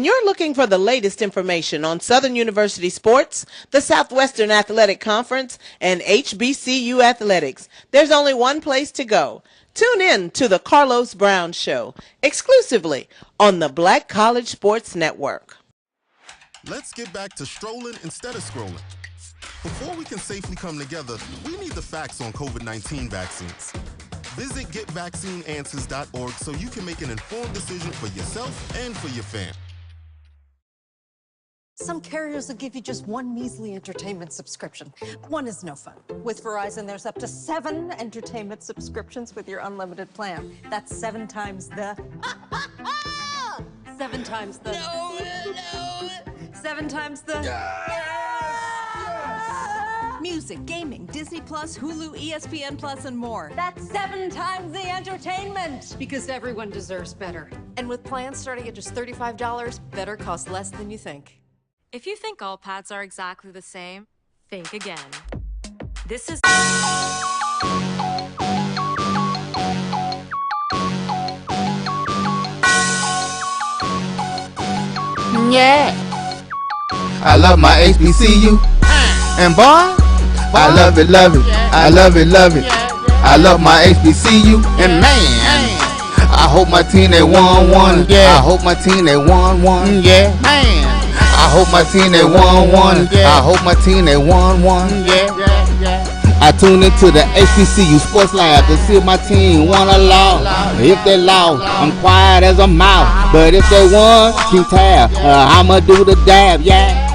You're looking for the latest information on Southern University sports, the Southwestern Athletic Conference, and HBCU athletics. There's only one place to go. Tune in to the Carlos Brown Show, exclusively on the Black College Sports Network. Let's get back to strolling instead of scrolling. Before we can safely come together, we need the facts on COVID-19 vaccines. Visit getvaccineanswers.org so you can make an informed decision for yourself and for your family. Some carriers will give you just one measly entertainment subscription. One is no fun. With Verizon, there's up to 7 entertainment subscriptions with your unlimited plan. That's 7 times the... 7 times the... No. 7 times the... Music, gaming, Disney+, Hulu, ESPN+, and more. That's 7 times the entertainment! Because everyone deserves better. And with plans starting at just $35, better costs less than you think. If you think all pads are exactly the same, think again. This is... Yeah. I love my HBCU. And boy, I love it, love it. I love it, love it. I love my HBCU. And man, I hope my team they won one. I hope my team they won one. Yeah, man. I hope my team they won one. I hope my team they won one. I tune into the HBCU Sports Lab to see if my team won or lost. If they lost, I'm quiet as a mouse. But if they won, keep tab. I'ma do the dab, yeah.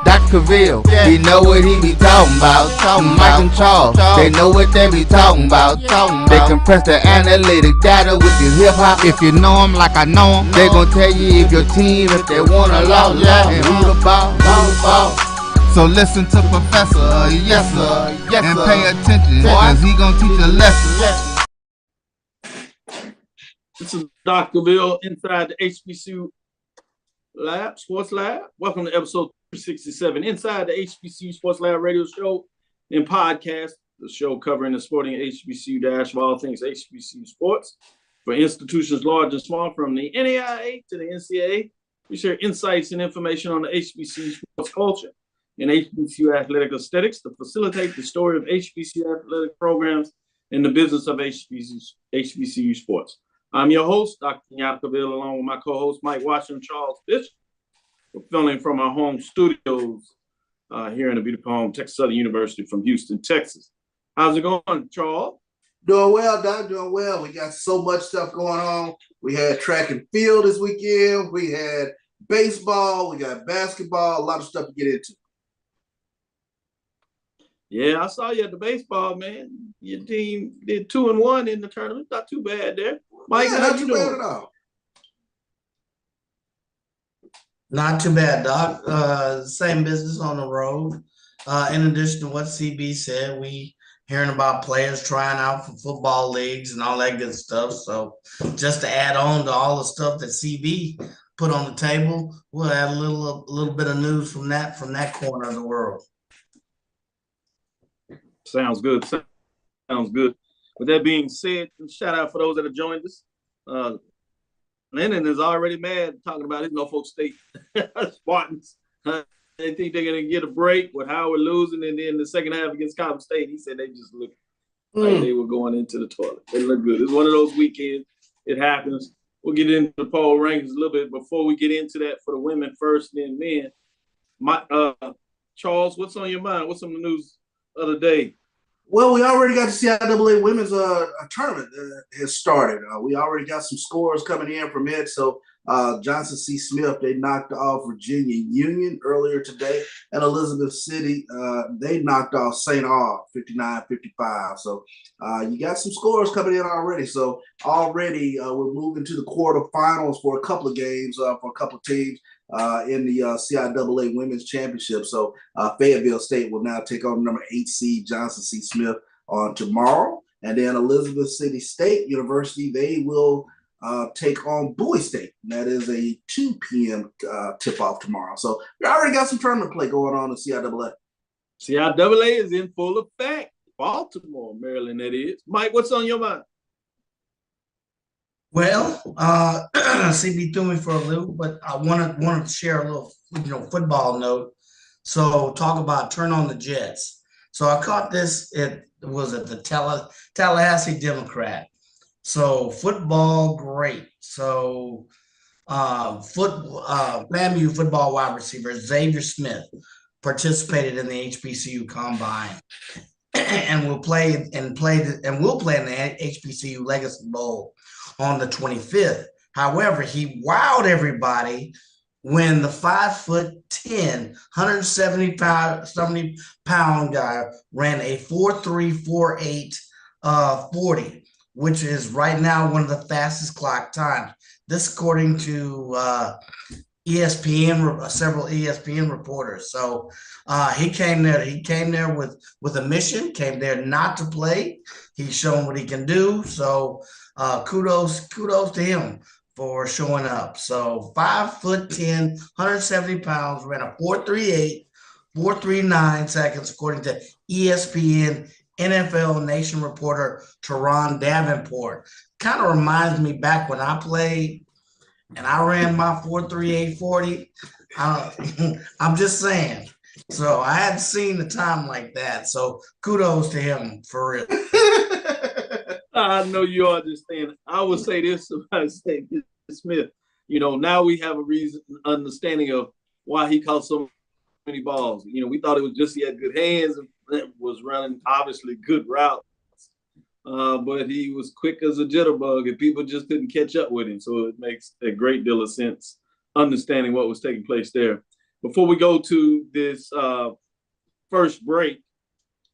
Dr. Cavil, he know what he be talking about. Mike and Charles, they know what they be talking about. They compress the analytic data with the hip hop. If you know them like I know them, they gon' tell you if your team, if they won or lost, and who the ball, So listen to Professor, yes sir, and pay attention, cause he gon' teach a lesson. This is Dr. Cavil inside the HBCU Lab, Sports Lab. Welcome to episode 267 inside the HBCU Sports Lab radio show and podcast, the show covering the sporting HBCU dash of all things HBCU sports for institutions large and small, from the NAIA to the NCAA. We share insights and information on the HBCU sports culture and HBCU athletic aesthetics to facilitate the story of HBCU athletic programs and the business of HBCU sports. I'm your host, Dr. Kenyatta, along with my co-host, Mike Washington, Charles Bishop. We're filming from our home studios here in the beautiful home, Texas Southern University from Houston, Texas. How's it going, Charles? Doing well, Doc, doing well. We got so much stuff going on. We had track and field this weekend. We had baseball. We got basketball. A lot of stuff to get into. Yeah, I saw you at the baseball, man. Your team did 2-1 in the tournament. Not too bad there. Mike, yeah, not too bad at all. Not too bad, Doc. Same business on the road. In addition to what CB said, we hearing about players trying out for football leagues and all that good stuff. So just to add on to all the stuff that CB put on the table, we'll add a little bit of news from that corner of the world. Sounds good. Sounds good. With that being said, shout out for those that have joined us. Lennon is already mad talking about his Norfolk State Spartans. They think they're going to get a break with Howard losing, and then the second half against Cavil State, he said they just looked like they were going into the toilet. They look good. It's one of those weekends. It happens. We'll get into the poll rankings a little bit before we get into that for the women first and then men. Charles, what's on your mind? What's on the news of the day? Well, we already got the CIAA women's tournament has started. We already got some scores coming in from it. So Johnson C. Smith, they knocked off Virginia Union earlier today. And Elizabeth City, they knocked off St. Aug 59-55. So you got some scores coming in already. So already we're moving to the quarterfinals for a couple of games for a couple of teams in the CIAA Women's Championship. So Fayetteville State will now take on number 8 seed Johnson C. Smith on tomorrow. And then Elizabeth City State University, they will take on Bowie State. And that is a 2 p.m. tip-off tomorrow. So we already got some tournament play going on in CIAA. CIAA is in full effect. Baltimore, Maryland, that is. Mike, what's on your mind? Well, CB threw me for a loop, but I wanted to share a little, football note. So talk about turn on the Jets. So I caught this. It was at the Tallahassee Democrat. So football, great. So FAMU football wide receiver Xavier Smith participated in the HBCU combine and will play in the HBCU Legacy Bowl on the 25th. However, he wowed everybody when the 5'10", 170-pound guy ran a 4.348 40, which is right now one of the fastest clock times. This according to ESPN, several ESPN reporters. So he came there with a mission, came there not to play. He's shown what he can do. So kudos to him for showing up. So 5'10", 170 pounds, ran a 4.38, 4.39 seconds, according to ESPN NFL Nation reporter Teron Davenport. Kind of reminds me back when I played and I ran my 4.38 40. I'm just saying. So I hadn't seen the time like that. So kudos to him for real. I know you understand. I would say this about Smith. Now we have a understanding of why he caught so many balls. We thought it was just he had good hands and was running obviously good routes. But he was quick as a jitterbug and people just couldn't catch up with him. So it makes a great deal of sense understanding what was taking place there. Before we go to this first break,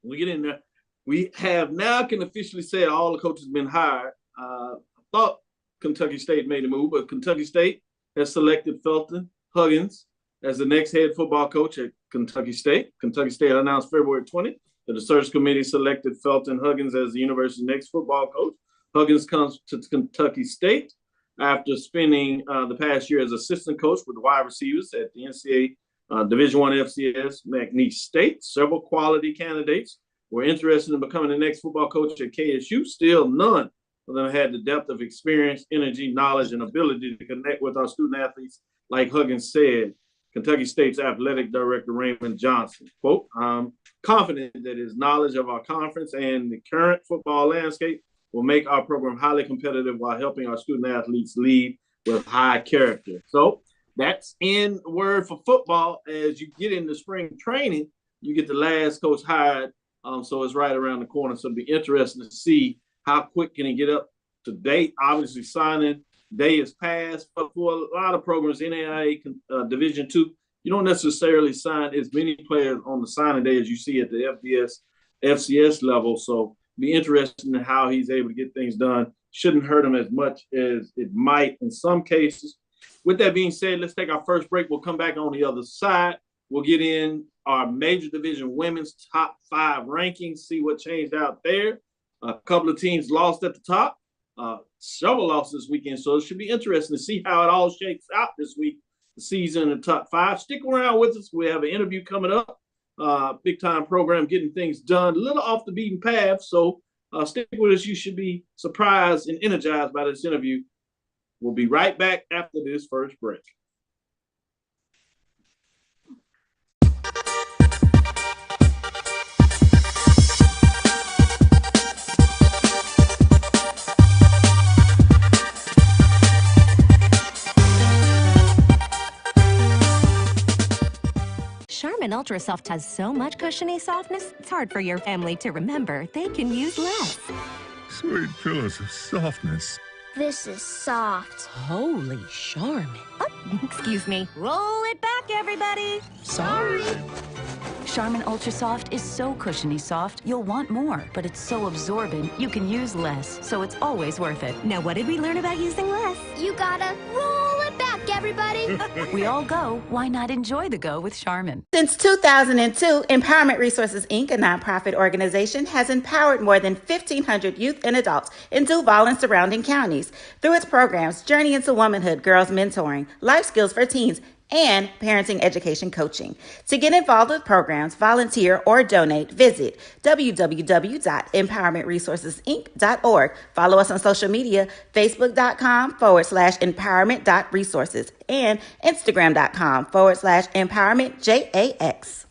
we get in there. We have now can officially say all the coaches have been hired. I thought Kentucky State made a move, but Kentucky State has selected Felton Huggins as the next head football coach at Kentucky State. Kentucky State announced February 20th that the search committee selected Felton Huggins as the university's next football coach. Huggins comes to Kentucky State after spending the past year as assistant coach with the wide receivers at the NCAA Division I FCS McNeese State. Several quality candidates were interested in becoming the next football coach at KSU. Still none of them had the depth of experience, energy, knowledge, and ability to connect with our student athletes, like Huggins said. Kentucky State's athletic director, Raymond Johnson, quote, "I'm confident that his knowledge of our conference and the current football landscape will make our program highly competitive while helping our student athletes lead with high character." So that's in word for football. As you get into spring training, you get the last coach hired. So it's right around the corner. So it'll be interesting to see how quick can he get up to date. Obviously, signing day is passed, but for a lot of programs, NAIA Division II, you don't necessarily sign as many players on the signing day as you see at the FBS, FCS level. So be interesting in how he's able to get things done. Shouldn't hurt him as much as it might in some cases. With that being said, let's take our first break. We'll come back on the other side. We'll get in our major division women's top 5 rankings, see what changed out there. A couple of teams lost at the top, several losses this weekend. So it should be interesting to see how it all shakes out this week, the season in the top 5. Stick around with us. We have an interview coming up, big time program, getting things done, a little off the beaten path. So stick with us. You should be surprised and energized by this interview. We'll be right back after this first break. Charmin Ultra Soft has so much cushiony softness, it's hard for your family to remember they can use less. Sweet pillows of softness. This is soft. Holy Charmin. Oh, excuse me. Roll it back, everybody. Sorry. Charmin Ultra Soft is so cushiony soft, you'll want more, but it's so absorbent, you can use less, so it's always worth it. Now, what did we learn about using less? You gotta roll it back, everybody. We all go. Why not enjoy the go with Charmin? Since 2002, Empowerment Resources, Inc., a nonprofit organization, has empowered more than 1,500 youth and adults in Duval and surrounding counties. Through its programs, Journey into Womanhood, Girls Mentoring, Life Skills for Teens, and parenting education coaching. To get involved with programs, volunteer, or donate, visit www.empowermentresourcesinc.org. Follow us on social media, facebook.com/empowerment.resources and instagram.com/empowermentjax.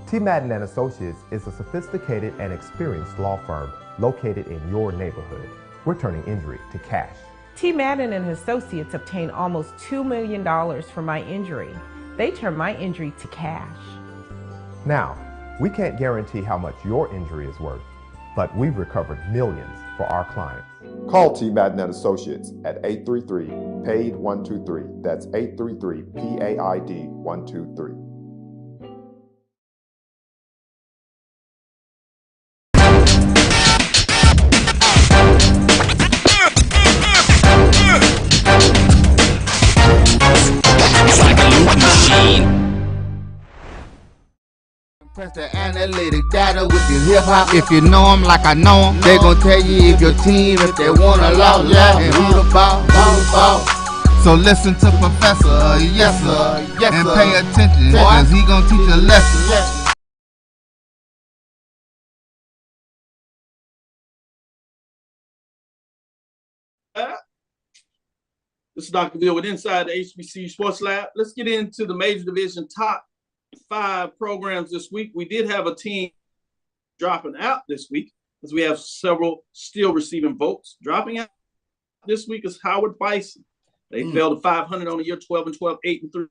T. Madden and Associates is a sophisticated and experienced law firm located in your neighborhood. We're turning injury to cash. T. Madden and Associates obtained almost $2 million for my injury. They turned my injury to cash. Now, we can't guarantee how much your injury is worth, but we've recovered millions for our clients. Call T. Madden and Associates at 833-PAID-123. That's 833-PAID-123. Press the analytic data with your hip hop. If you know them like I know them, they gon' tell you if your team, if they wanna love, and who the ball. So listen to Professor, yes sir, and pay attention, cause he gon' teach a lesson. This is Dr. Bill with Inside the HBCU Sports Lab. Let's get into the Major Division top 5 programs this week. We did have a team dropping out this week, as we have several still receiving votes. Dropping out this week is Howard Bison. They fell to 500 on the year, 12-12, 8-3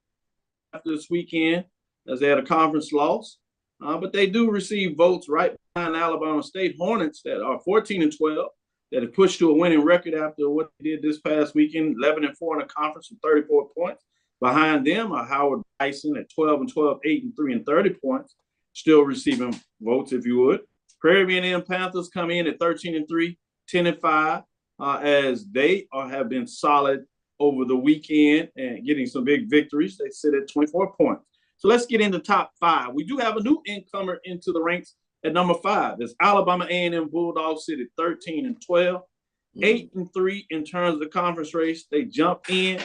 after this weekend, as they had a conference loss. But they do receive votes right behind Alabama State Hornets that are 14-12, that have pushed to a winning record after what they did this past weekend, 11-4 in the conference with 34 points. Behind them are Howard Bison at 12-12, 8-3, and 30 points, still receiving votes, if you would. Prairie A&M Panthers come in at 13-3, 10-5, as they have been solid over the weekend and getting some big victories. They sit at 24 points. So let's get into top 5. We do have a new incomer into the ranks at number 5. There's Alabama A&M Bulldogs sit at 13-12, 8-3 in terms of the conference race. They jump in.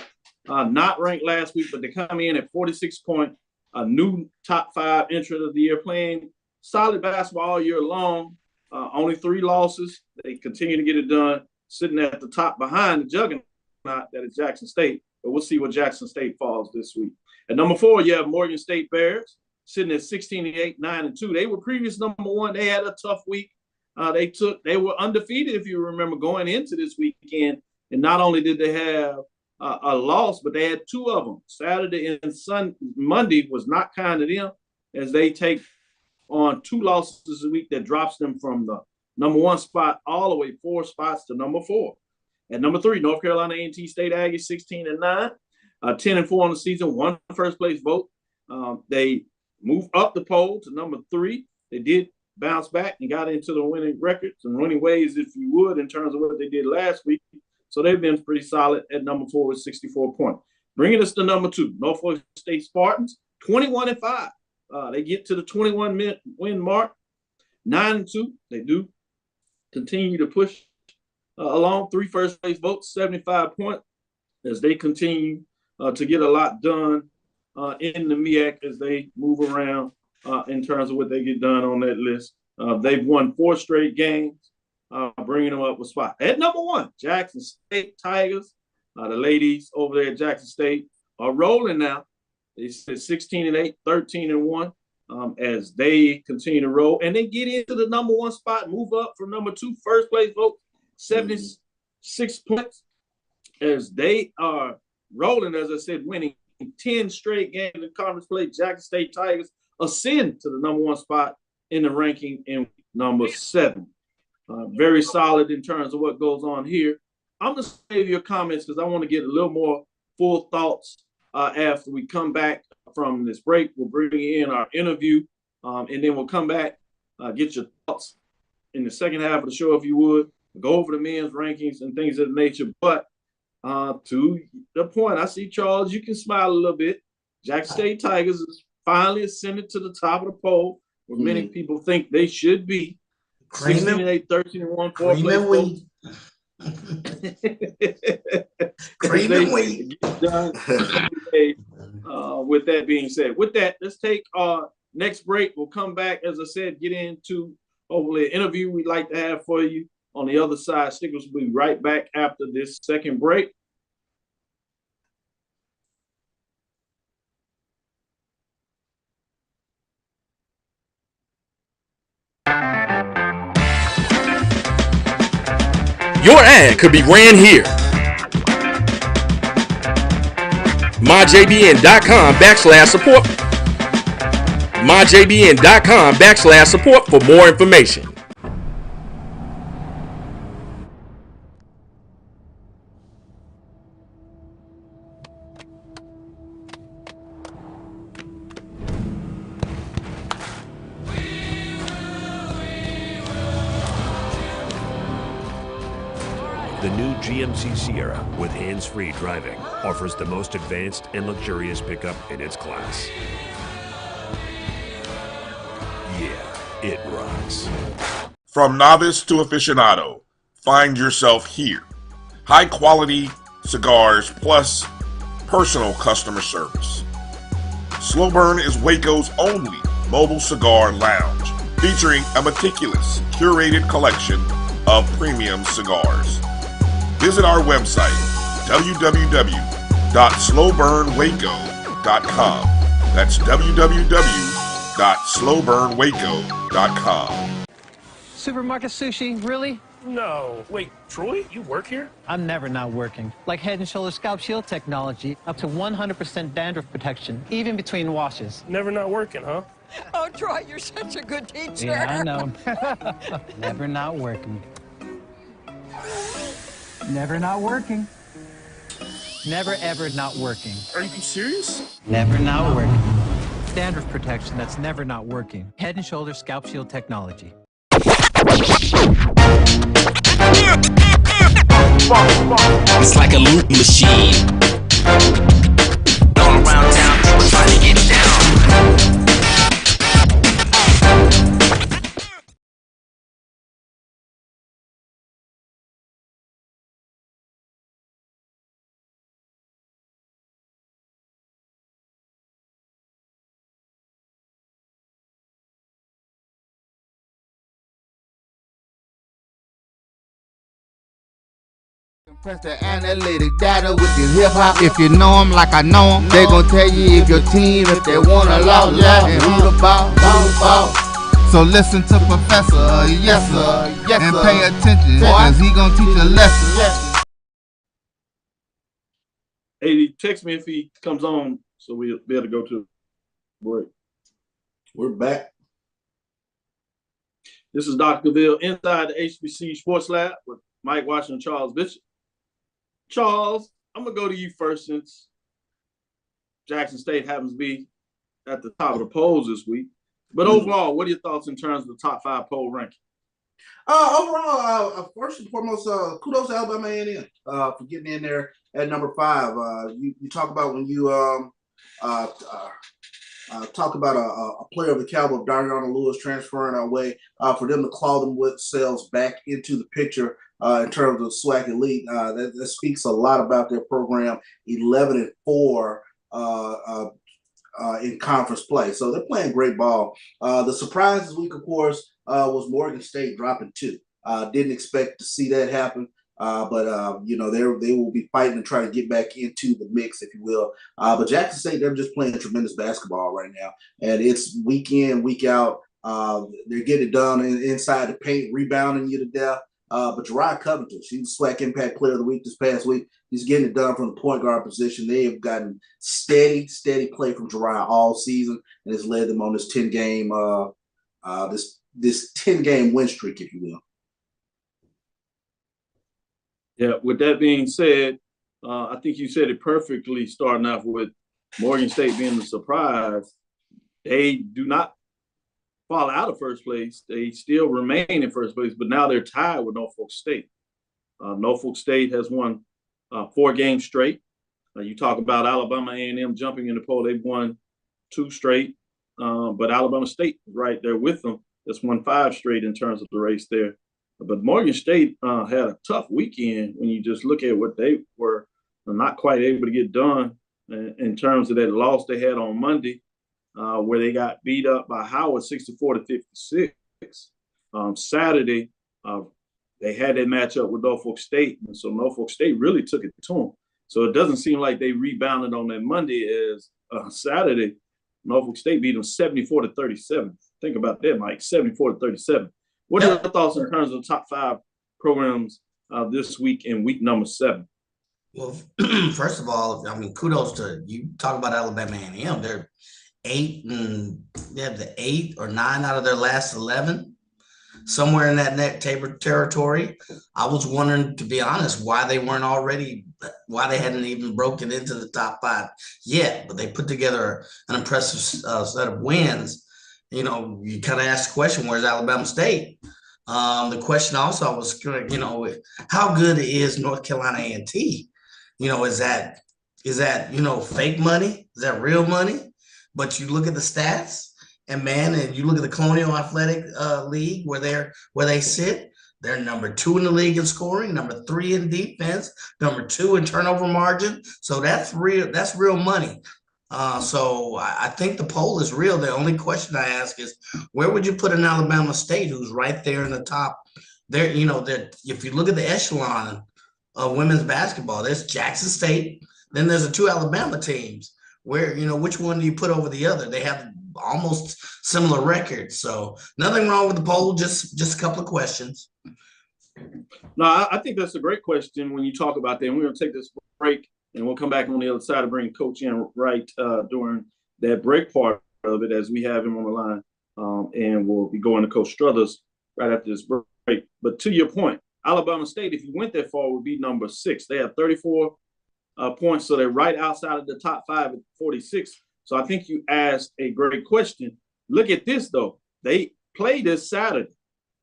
Not ranked last week, but they come in at 46 points, a new top 5 entrant of the year, playing solid basketball all year long. Only 3 losses. They continue to get it done, sitting at the top behind the juggernaut that is Jackson State. But we'll see what Jackson State falls this week. At number 4, you have Morgan State Bears sitting at 16-8, 9-2. They were previous number 1. They had a tough week. They were undefeated, if you remember, going into this weekend. And not only did they have a loss, but they had 2 of them. Saturday and Monday was not kind to them, as they take on 2 losses a week that drops them from the number 1 spot all the way 4 spots to number 4. At number 3, North Carolina A&T State Aggies 16-9, 10-4 on the season, 1 first place vote. They moved up the poll to number 3. They did bounce back and got into the winning records and winning ways, if you would, in terms of what they did last week. So they've been pretty solid at number 4 with 64 points. Bringing us to number 2, Norfolk State Spartans, 21-5. They get to the 21 win mark, 9-2. They do continue to push along. 3 first place votes, 75 points, as they continue to get a lot done in the MEAC as they move around in terms of what they get done on that list. They've won 4 straight games, bringing them up a spot. At number 1, Jackson State Tigers. The ladies over there at Jackson State are rolling now. They sit 16-8, 13-1, as they continue to roll. And they get into the number 1 spot, move up from number 2, first place vote, 76 points, as they are rolling, as I said, winning 10 straight games in conference play. Jackson State Tigers ascend to the number 1 spot in the ranking in number 7. Very solid in terms of what goes on here. I'm going to save your comments because I want to get a little more full thoughts after we come back from this break. We'll bring in our interview, and then we'll come back, get your thoughts in the second half of the show, if you would. Go over the men's rankings and things of that nature. But to the point, I see, Charles, you can smile a little bit. Jackson State Tigers is finally ascended to the top of the poll, where many people think they should be. 16-8, 13-1, 4 place votes. Cream and wheat. With that being said, with that, let's take our next break. We'll come back, as I said, get into hopefully an interview we'd like to have for you on the other side. Stickers will be right back after this second break. Your ad could be ran here. MyJBN.com/support. MyJBN.com/support for more information. The new GMC Sierra with hands-free driving offers the most advanced and luxurious pickup in its class. Yeah, it rocks. From novice to aficionado, find yourself here. High quality cigars plus personal customer service. Slow Burn is Waco's only mobile cigar lounge, featuring a meticulous, curated collection of premium cigars. Visit our website, www.slowburnwaco.com. That's www.slowburnwaco.com. Supermarket sushi, really? No. Wait, Troy, you work here? I'm never not working. Like Head & Shoulders Scalp Shield technology, up to 100% dandruff protection, even between washes. Never not working, huh? Oh, Troy, you're such a good teacher. Yeah, I know. Never not working. Never not working. Never ever not working. Are you serious? Never not working. Dandruff protection that's never not working. Head & Shoulders Scalp Shield technology. It's like a loop machine. All around town, people trying to get down. Press the analytic data with your hip hop. If you know them like I know them, they gon' tell you if your team, if they wanna law, and who the ball. So listen to Professor, yes sir, and pay attention, cause he gon' teach a lesson. Hey, text me if he comes on so we'll be able to go to break. We're back. This is Dr. Cavil inside the HBCU Sports Lab with Mike Washington and Charles Bishop. Charles, I'm going to go to you first since Jackson State happens to be at the top of the polls this week. But overall, what are your thoughts in terms of the top 5 poll ranking? Overall, first and foremost, kudos to Alabama A&M for getting in there at number 5. You talk about when you talk about a player of the caliber of Darnell Lewis transferring our way, for them to claw themselves back into the picture in terms of SWAC Elite, that speaks a lot about their program. 11-4 in conference play, so they're playing great ball. The surprise this week, of course, was Morgan State dropping 2. Didn't expect to see that happen. But you know, they will be fighting and trying to get back into the mix, if you will. But Jackson State, they're just playing tremendous basketball right now, and it's week in, week out. They're getting it done inside the paint, rebounding you to death. But Jericho Covington, she's the SWAC Impact Player of the Week this past week. He's getting it done from the point guard position. They have gotten steady play from Jericho all season, and has led them on this 10-game this 10-game win streak, if you will. Yeah, with that being said, I think you said it perfectly, starting off with Morgan State being the surprise. They do not fall out of first place. They still remain in first place, but now they're tied with Norfolk State. Norfolk State has won 4 games straight. You talk about Alabama A&M jumping in the poll. They've won 2 straight, but Alabama State right there with them. That's won 5 straight in terms of the race there. But Morgan State had a tough weekend when you just look at what they were not quite able to get done in terms of that loss they had on Monday, where they got beat up by Howard 64-56. Saturday, they had that matchup with Norfolk State, and so Norfolk State really took it to them. So it doesn't seem like they rebounded on that Monday as Saturday. Norfolk State beat them 74-37. Think about that, Mike, 74-37. What are your thoughts in terms of the top 5 programs this week in week number 7? Well, first of all, I mean, kudos to you. Talk about Alabama A&M. They're 8 and they have the 8 or 9 out of their last 11. Somewhere in that net territory. I was wondering, to be honest, why they hadn't even broken into the top 5 yet, but they put together an impressive set of wins. You know, you kind of ask the question, where's Alabama State? The question also was, you know, how good is North Carolina A&T? You know, is that, you know, fake money? Is that real money? But you look at the stats, and you look at the Colonial Athletic League where they sit. They're number 2 in the league in scoring, number 3 in defense, number 2 in turnover margin. So that's real. That's real money. So I think the poll is real. The only question I ask is, where would you put an Alabama State who's right there in the top? There, you know, that if you look at the echelon of women's basketball, there's Jackson State. Then there's the 2 Alabama teams. Where, you know, which one do you put over the other? They have almost similar records. So nothing wrong with the poll, just a couple of questions. No, I think that's a great question when you talk about that. And we're going to take this break, and we'll come back on the other side to bring Coach in right during that break part of it as we have him on the line. And we'll be going to Coach Struthers right after this break. But to your point, Alabama State, if you went that far, would be number 6. They have 34 points, so they're right outside of the top 5 at 46. So I think you asked a great question. Look at this, though. They play this Saturday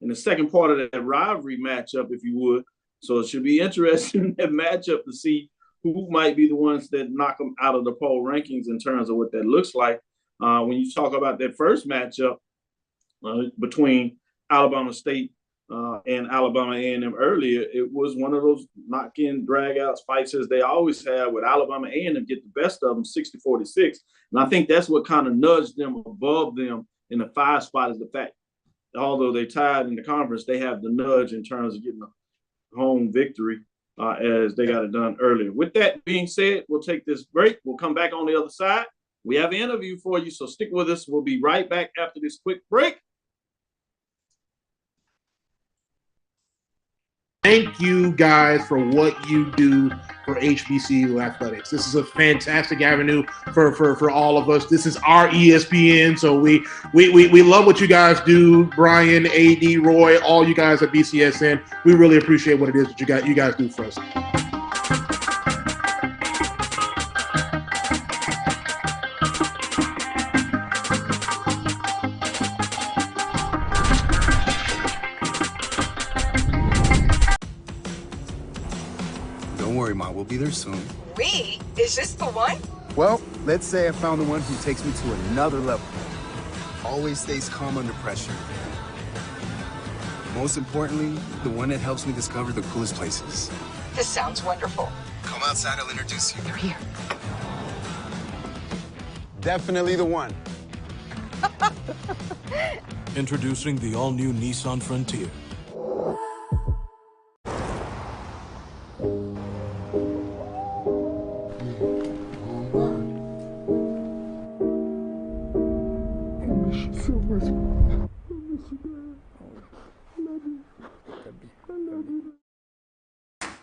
in the second part of that rivalry matchup, if you would. So it should be interesting in that matchup to see who might be the ones that knock them out of the poll rankings in terms of what that looks like. When you talk about that first matchup between Alabama State and Alabama A&M earlier, it was one of those knock-in, drag-out fights as they always have with Alabama A&M get the best of them, 60-46. And I think that's what kind of nudged them above them in the 5 spot is the fact, although they tied in the conference, they have the nudge in terms of getting a home victory as they got it done earlier. With that being said, we'll take this break. We'll come back on the other side. We have an interview for you, so stick with us. We'll be right back after this quick break. Thank you guys for what you do for HBCU athletics. This is a fantastic avenue for all of us. This is our ESPN, so we love what you guys do. Brian, AD, Roy, all you guys at BCSN. We really appreciate what it is that you guys do for us. We'll be there soon. We? Is this the one? Well, let's say I found the one who takes me to another level. Always stays calm under pressure. Most importantly, the one that helps me discover the coolest places. This sounds wonderful. Come outside, I'll introduce you. They're here. Definitely the one. Introducing the all-new Nissan Frontier.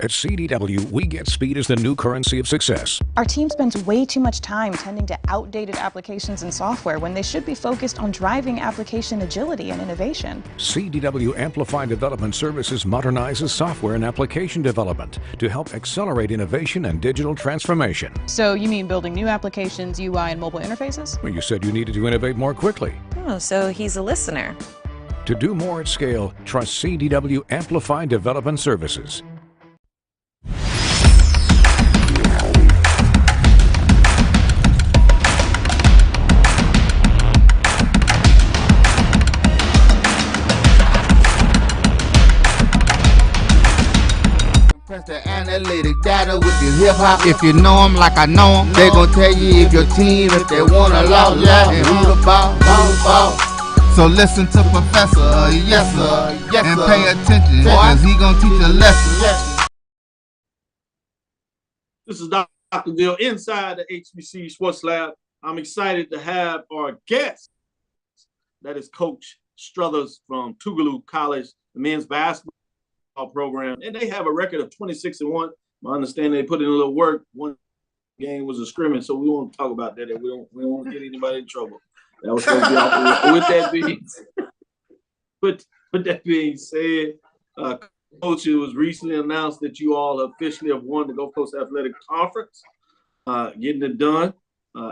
At CDW, we get speed as the new currency of success. Our team spends way too much time tending to outdated applications and software when they should be focused on driving application agility and innovation. CDW Amplified Development Services modernizes software and application development to help accelerate innovation and digital transformation. So you mean building new applications, UI, and mobile interfaces? Well, you said you needed to innovate more quickly. Oh, so he's a listener. To do more at scale, trust CDW Amplified Development Services. Mr. Analytic Data with your hip hop. If you know them like I know them, they gon' tell you if your team, if they wanna law, and who the ball. So listen to Professor, yes sir, and pay attention, cause he gon' teach a lesson. This is Dr. Bill inside the HBCU Sports Lab. I'm excited to have our guest. That is Coach Struthers from Tougaloo College, the men's basketball program. And they have a record of 26-1. I understand they put in a little work. One game was a scrimmage, so we won't talk about that. We don't want to get anybody in trouble. That was supposed to be off. With that being said, Coach, it was recently announced that you all officially have won the Gulf Coast Athletic Conference, getting it done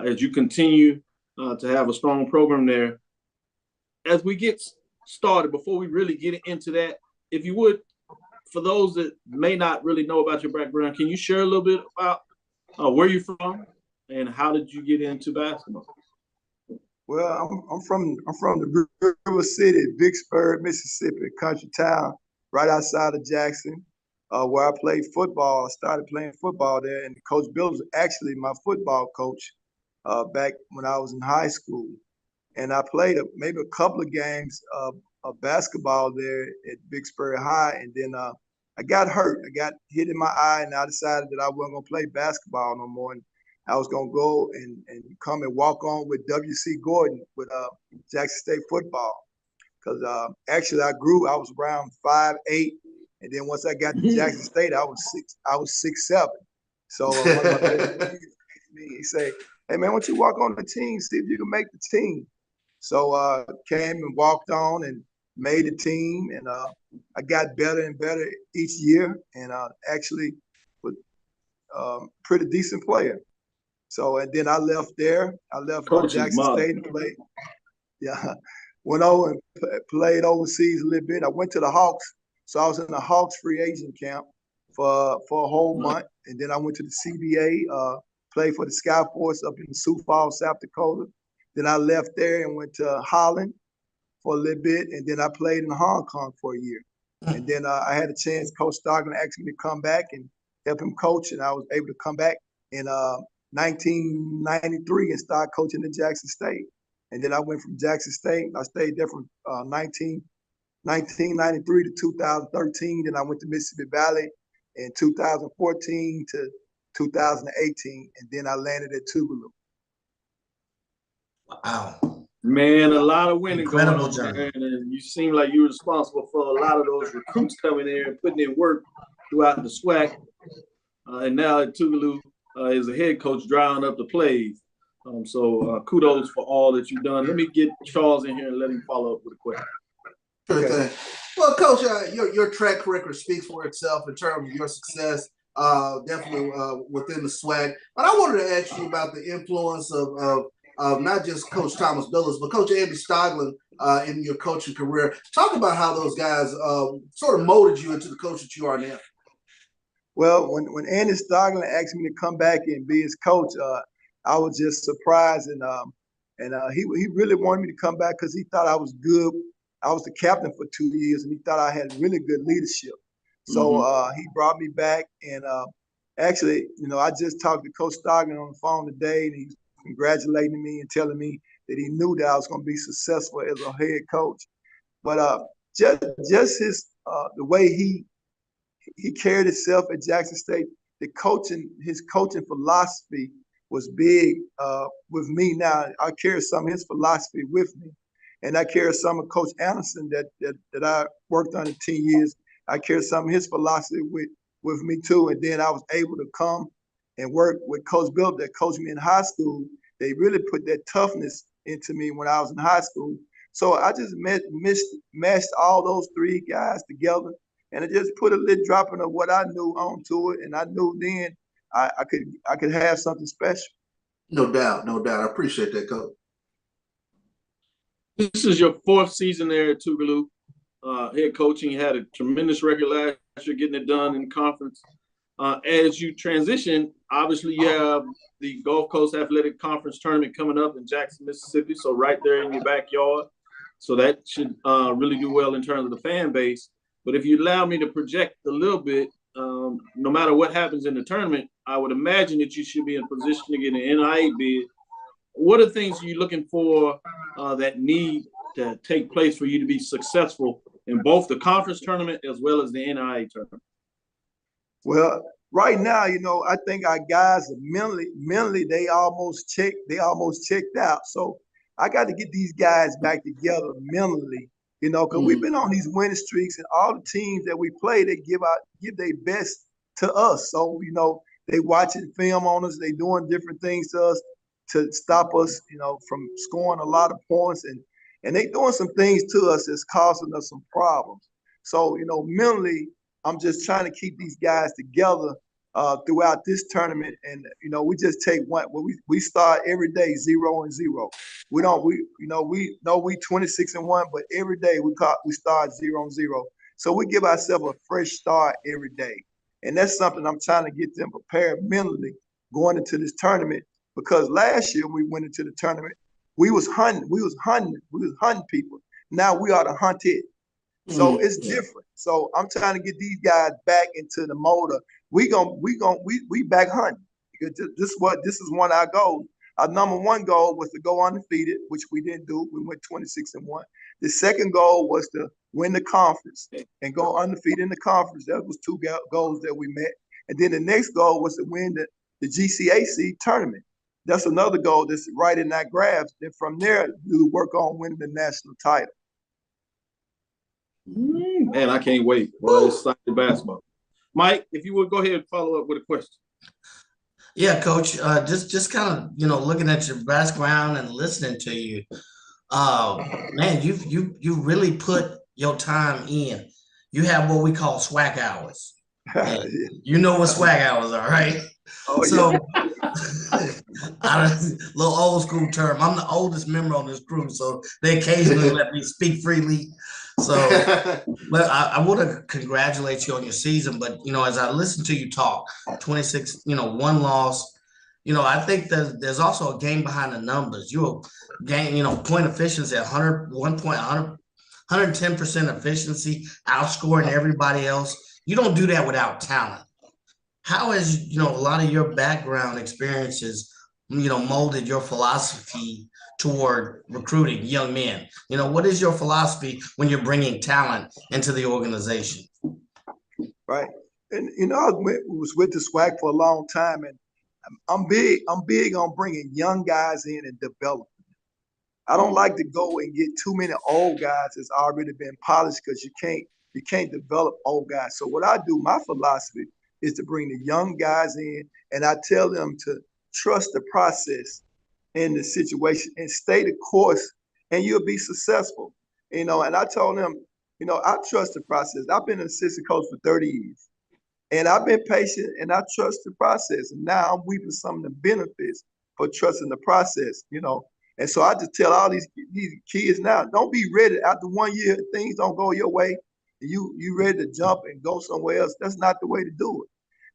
as you continue to have a strong program there. As we get started, before we really get into that, if you would, for those that may not really know about your background, can you share a little bit about where you're from and how did you get into basketball? Well, I'm from the River City, Vicksburg, Mississippi, country town, right outside of Jackson, where I played football. I started playing football there, and Coach Bill was actually my football coach back when I was in high school. And I played maybe a couple of games of basketball there at Vicksburg High, and then I got hurt. I got hit in my eye, and I decided that I wasn't going to play basketball no more. And I was going to go and come and walk on with W.C. Gordon with Jackson State football. Because actually I was around 5'8", and then once I got to Jackson State, I was 6'7". So one of my coaches he said, "Hey man, why don't you walk on the team, see if you can make the team?" So came and walked on and made the team, and I got better and better each year, and actually was pretty decent player. So, and then I left there. I left Jackson State and played. Yeah, went over and played overseas a little bit. I went to the Hawks, so I was in the Hawks free agent camp for a whole month, and then I went to the CBA, played for the Sky Force up in Sioux Falls, South Dakota. Then I left there and went to Holland for a little bit, and then I played in Hong Kong for a year. And then I had a chance. Coach Stockton asked me to come back and help him coach, and I was able to come back in 1993 and start coaching at Jackson State. And then I went from Jackson State. I stayed there from 1993 to 2013. Then I went to Mississippi Valley in 2014 to 2018, and then I landed at Tougaloo. Wow. Man, a lot of winning going Incredible on journey. there, and you seem like you were responsible for a lot of those recruits coming in and putting in work throughout the SWAC. And now at Tougaloo is a head coach drawing up the plays. So kudos for all that you've done. Let me get Charles in here and let him follow up with a question. Sure thing. Well, Coach, your track record speaks for itself in terms of your success, definitely within the SWAC. But I wanted to ask you about the influence of not just Coach Thomas Billups, but Coach Andy Stoglin in your coaching career. Talk about how those guys sort of molded you into the coach that you are now. Well, when Andy Stoglin asked me to come back and be his coach, I was just surprised, and he really wanted me to come back because he thought I was good. I was the captain for 2 years, and he thought I had really good leadership. So he brought me back, and actually, I just talked to Coach Stoglin on the phone today, and he's congratulating me and telling me that he knew that I was going to be successful as a head coach. But just his the way he carried himself at Jackson State, his coaching philosophy was big with me. Now I carry some of his philosophy with me, and I carry some of Coach Anderson that I worked under 10 years. I carry some of his philosophy with me too. And then I was able to come and work with Coach Bill that coached me in high school. They really put that toughness into me when I was in high school. So I just meshed all those three guys together, and it just put a little dropping of what I knew onto it, and I knew then I could have something special. No doubt, no doubt. I appreciate that, Coach. This is your fourth season there at Tougaloo. Head coaching, you had a tremendous record last year getting it done in conference. As you transition, obviously you have the Gulf Coast Athletic Conference tournament coming up in Jackson, Mississippi, so right there in your backyard. So that should really do well in terms of the fan base. But if you allow me to project a little bit, no matter what happens in the tournament, I would imagine that you should be in position to get an NIA bid. What are things you're looking for that need to take place for you to be successful in both the conference tournament as well as the NIA tournament? Well, right now, I think our guys are mentally they almost checked out. So I got to get these guys back together mentally, because we've been on these winning streaks, and all the teams that we play, they give their best to us. So, they watching film on us, they doing different things to us to stop us, from scoring a lot of points, and they doing some things to us that's causing us some problems. So, mentally, I'm just trying to keep these guys together throughout this tournament, and we just take one. We start every day 0-0. We 26-1, but every day we start 0-0. So we give ourselves a fresh start every day, and that's something I'm trying to get them prepared mentally going into this tournament. Because last year we went into the tournament, we was hunting people. Now we are the hunted. So it's different. So I'm trying to get these guys back into the mode of we back hunting. This is one of our goals. Our number one goal was to go undefeated, which we didn't do. We went 26-1. The second goal was to win the conference and go undefeated in the conference. That was two goals that we met. And then the next goal was to win the GCAC tournament. That's another goal that's right in that graph. Then from there, you work on winning the national title. Man, I can't wait. Well, it's exciting basketball. Mike, if you would go ahead and follow up with a question. Yeah, Coach. Just kind of looking at your background and listening to you, man, you really put your time in. You have what we call swag hours. You know what swag hours are, right? Oh, so, little old school term. I'm the oldest member on this crew, so they occasionally let me speak freely. So, but I want to congratulate you on your season. But as I listen to you talk, 26, one loss. I think there's also a game behind the numbers. You're game, point efficiency at 110% efficiency, outscoring everybody else. You don't do that without talent. How has a lot of your background experiences, molded your philosophy toward recruiting young men? What is your philosophy when you're bringing talent into the organization? Right, and I was with the SWAC for a long time, and I'm big on bringing young guys in and developing them. I don't like to go and get too many old guys that's already been polished, because you can't develop old guys. So what I do, my philosophy is to bring the young guys in, and I tell them to trust the process in the situation and stay the course, and you'll be successful. And I told them, I trust the process. I've been an assistant coach for 30 years, and I've been patient, and I trust the process. And now I'm reaping some of the benefits for trusting the process, And so I just tell all these kids now, don't be ready after 1 year, things don't go your way, you ready to jump and go somewhere else. That's not the way to do it,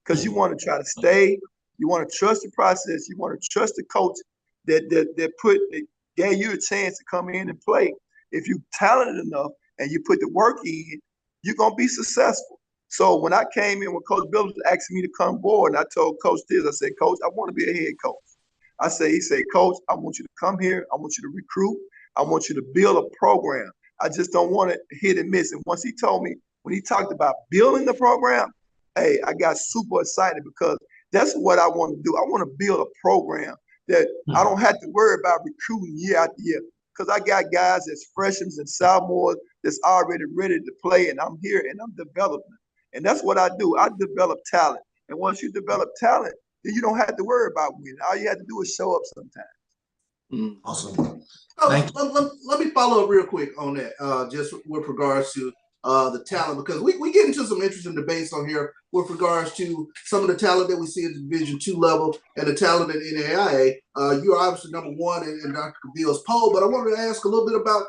because you want to try to stay. You want to trust the process. You want to trust the coach that gave you a chance to come in and play. If you're talented enough and you put the work in, you're gonna be successful. So when I came in, when Coach Bill was asking me to come board, and I told Coach this, I said, Coach, I want to be a head coach. He said, Coach, I want you to come here. I want you to recruit. I want you to build a program. I just don't want to hit and miss. And once he told me, when he talked about building the program, hey, I got super excited, because that's what I want to do. I want to build a program that I don't have to worry about recruiting year after year, because I got guys that's freshmen and sophomores that's already ready to play, and I'm here and I'm developing. And that's what I do. I develop talent. And once you develop talent, then you don't have to worry about winning. All you have to do is show up sometimes. Awesome. Let me follow up real quick on that, just with regards to the talent, because we get into some interesting debates on here with regards to some of the talent that we see at the Division II level and the talent at NAIA. You're obviously number one in Dr. Cavil's poll, but I wanted to ask a little bit about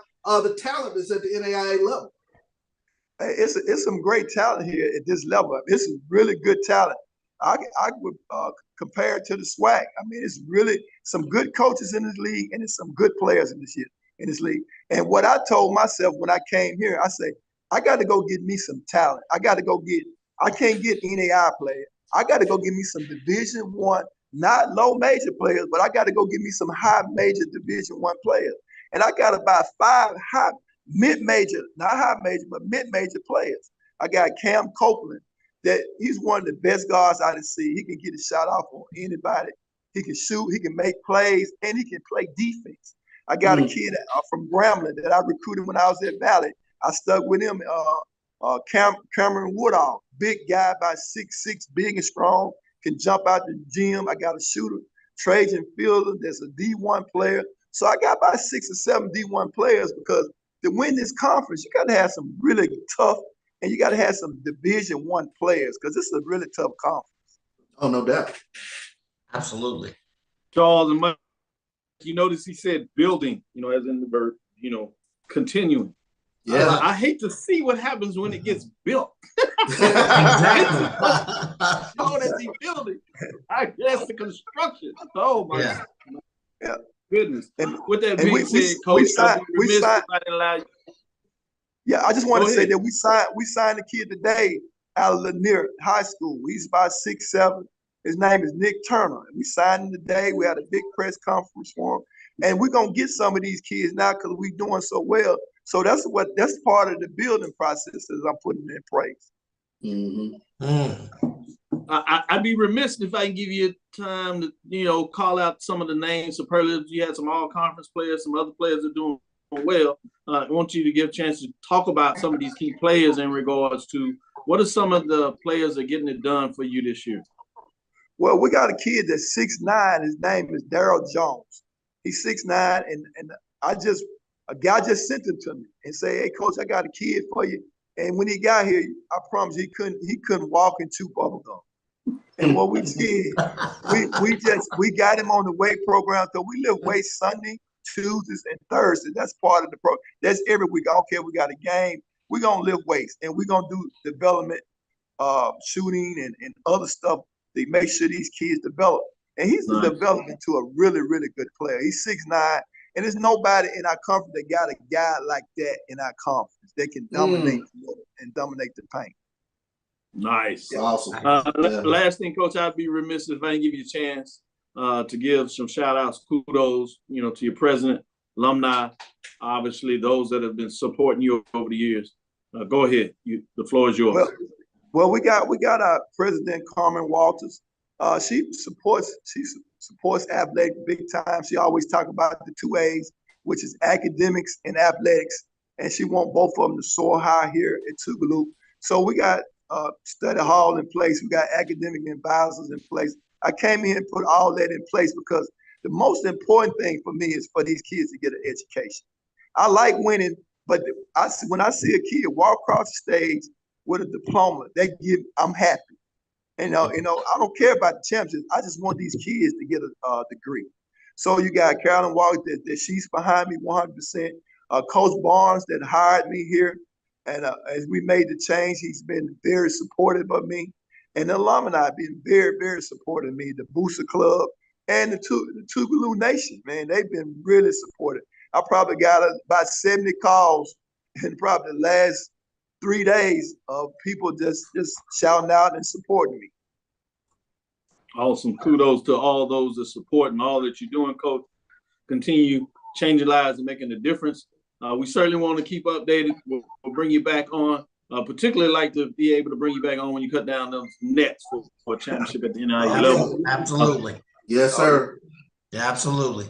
the talent that's at the NAIA level. Hey, it's some great talent here at this level. This is really good talent. I would compare it to the SWAC. I mean, it's really some good coaches in this league, and it's some good players in this league. And what I told myself when I came here, I say, I got to go get me some talent. I I can't get NAI players. I got to go get me some Division I, not low major players, but I got to go get me some high major Division I players. And I got about 5 high mid-major, not high major, but mid-major players. I got Cam Copeland, that he's one of the best guards I done see. He can get a shot off on anybody. He can shoot, he can make plays, and he can play defense. I got a kid from Grambling that I recruited when I was at Valley. I stuck with him, Cameron Woodall, big guy, about 6'6", big and strong, can jump out the gym. I got a shooter, Trajan Fielder, that's a D1 player. So I got about 6 or 7 D1 players, because to win this conference, you got to have some really tough, and you got to have some Division I players, because this is a really tough conference. Oh, no doubt. Absolutely. Charles, and you notice he said building, as in the verb, continuing. Yeah. I hate to see what happens when it gets built. Exactly. Oh, that's the building. I guess the construction. Oh my goodness. And with that being said, Coach, I just want to say that we signed a kid today out of Lanier High School. He's about 6'7". His name is Nick Turner. We signed him today. We had a big press conference for him. And we're gonna get some of these kids now because we're doing so well. So that's part of the building process that I'm putting in place. I'd be remiss if I can give you time to, call out some of the names, superlatives. You had some all-conference players, some other players that are doing well. I want you to give a chance to talk about some of these key players in regards to what are some of the players that are getting it done for you this year. Well, we got a kid that's 6'9". His name is Daryl Jones. He's 6'9", and a guy just sent him to me and say, "Hey, Coach, I got a kid for you." And when he got here, I promise he couldn't walk and chew bubble gum. And what we did, we got him on the weight program. So we lift weights Sunday, Tuesdays, and Thursdays. That's part of the program. That's every week. I don't care. We got a game. We're gonna lift weights, and we're gonna do development, shooting and other stuff to make sure these kids develop. And he's developed into a really, really good player. He's 6'9", and there's nobody in our conference that got a guy like that in our conference that can dominate and dominate the paint. Nice. Yeah, awesome. Last thing, Coach, I'd be remiss if I didn't give you a chance to give some shout outs, kudos, to your president, alumni, obviously those that have been supporting you over the years. Go ahead. The floor is yours. Well, we got our president, Carmen Walters. She supports athletics big time. She always talk about the 2 A's, which is academics and athletics, and she want both of them to soar high here at Tougaloo. So we got study hall in place. We got academic advisors in place. I came in and put all that in place because the most important thing for me is for these kids to get an education. I like winning, but when I see a kid walk across the stage with a diploma, I'm happy. And I don't care about the championships. I just want these kids to get a degree. So you got Carolyn Walker that she's behind me 100%. Coach Barnes that hired me here, and as we made the change, he's been very supportive of me. And the alumni have been very, very supportive of me. The Booster Club and the Tougaloo Nation, man, they've been really supportive. I probably got about 70 calls in probably the last 3 days of people just shouting out and supporting me. Awesome. Kudos to all those that support and all that you're doing, Coach. Continue changing lives and making a difference. We certainly want to keep updated. We'll bring you back on. Particularly like to be able to bring you back on when you cut down those nets for a championship at the NIU level. Absolutely. Yes, sir. Yeah, absolutely.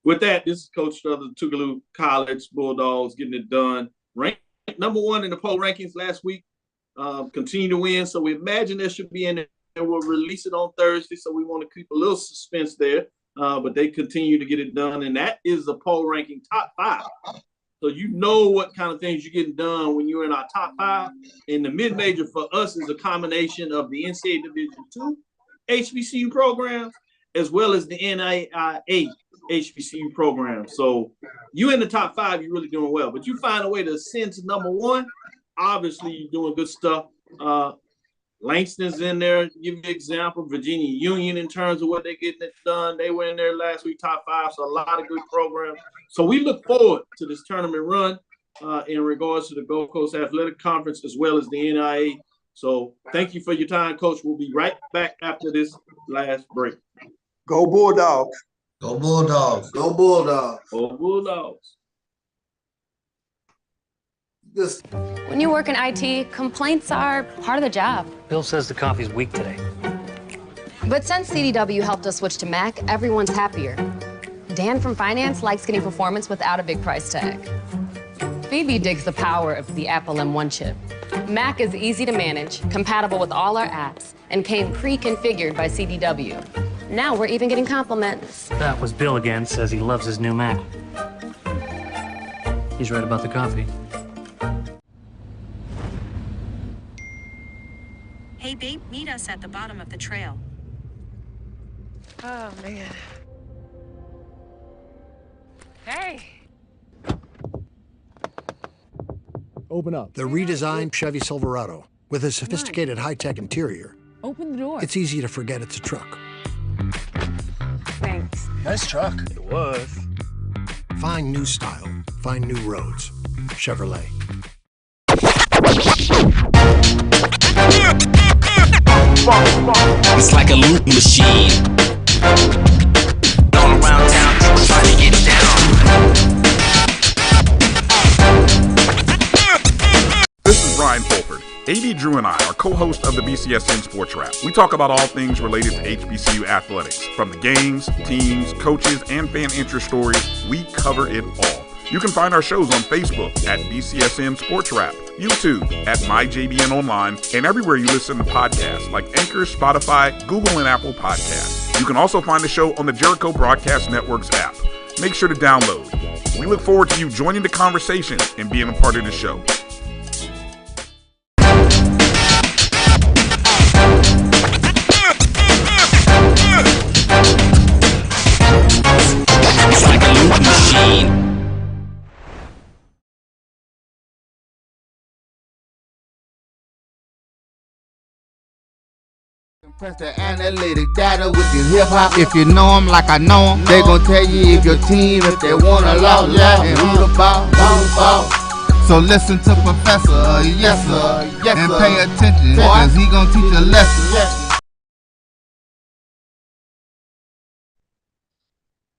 With that, this is Coach of the Tougaloo College Bulldogs getting it done. Ranked number 1 in the poll rankings last week. Continue to win. So we imagine there should be in there. We'll release it on Thursday. So we want to keep a little suspense there. But they continue to get it done. And that is the poll ranking top 5. So you know what kind of things you're getting done when you're in our top 5. And the mid-major for us is a combination of the NCAA Division II HBCU programs as well as the NAIA HBCU program. So you in the top 5, you're really doing well. But you find a way to ascend to number 1, obviously you're doing good stuff. Langston's in there. Give you an example. Virginia Union in terms of what they're getting it done. They were in there last week, top 5. So a lot of good programs. So we look forward to this tournament run in regards to the Gold Coast Athletic Conference as well as the NIA So thank you for your time, Coach. We'll be right back after this last break. Go Bulldogs. Go Bulldogs. Go Bulldogs. Go Bulldogs. When you work in IT, complaints are part of the job. Bill says the coffee's weak today. But since CDW helped us switch to Mac, everyone's happier. Dan from finance likes getting performance without a big price tag. Phoebe digs the power of the Apple M1 chip. Mac is easy to manage, compatible with all our apps, and came pre-configured by CDW. Now we're even getting compliments. That was Bill again, says he loves his new Mac. He's right about the coffee. Hey, babe, meet us at the bottom of the trail. Oh, man. Hey. Open up. The redesigned Chevy Silverado with a sophisticated high-tech interior. Open the door. It's easy to forget it's a truck. Thanks. Nice truck. It was. Find new style. Find new roads. Chevrolet. It's like a loot machine. All around town, people trying to get down. This is Brian Fulford. AD Drew and I are co-hosts of the BCSN Sports Wrap. We talk about all things related to HBCU athletics. From the games, teams, coaches, and fan interest stories, we cover it all. You can find our shows on Facebook at BCSN Sports Wrap, YouTube at MyJBN Online, and everywhere you listen to podcasts like Anchor, Spotify, Google, and Apple Podcasts. You can also find the show on the Jericho Broadcast Network's app. Make sure to download. We look forward to you joining the conversation and being a part of the show. It's like a loot machine. Press the analytic data with your hip hop. If you know them like I know them, they gon' tell you if your team, if they wanna lose, and who the ball. So listen to Professor, yes sir, and pay attention, cause he gon' teach a lesson.